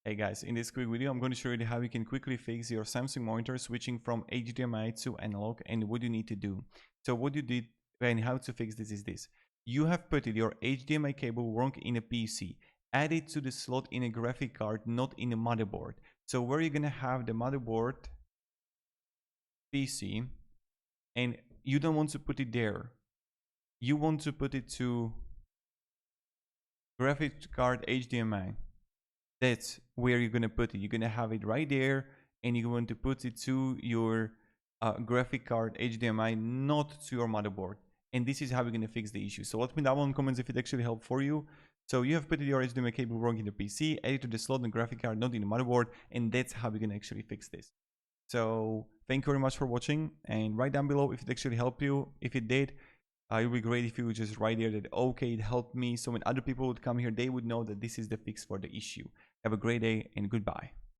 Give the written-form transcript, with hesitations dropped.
Hey guys, in this quick video I'm going to show you how you can quickly fix your Samsung monitor switching from HDMI to analog and what you need to do. So what you did and how to fix this is this. You have put your HDMI cable wrong in a PC. Add it to the slot in a graphic card, not in a motherboard. So where you're going to have the motherboard PC and you don't want to put it there. You want to put it to graphic card HDMI. That's where you're going to put it. You're going to have it right there and you want to put it to your graphic card HDMI, not to your motherboard. And this is how we're going to fix the issue. So let me know in the comments if it actually helped for you. So you have put your HDMI cable wrong in the PC, add it to the slot in the graphic card, not in the motherboard, and that's how we're going to actually fix this. So thank you very much for watching, and write down below if it actually helped you. If it did, it would be great if you would just write there that okay, it helped me, so when other people would come here they would know that this is the fix for the issue. Have a great day and goodbye.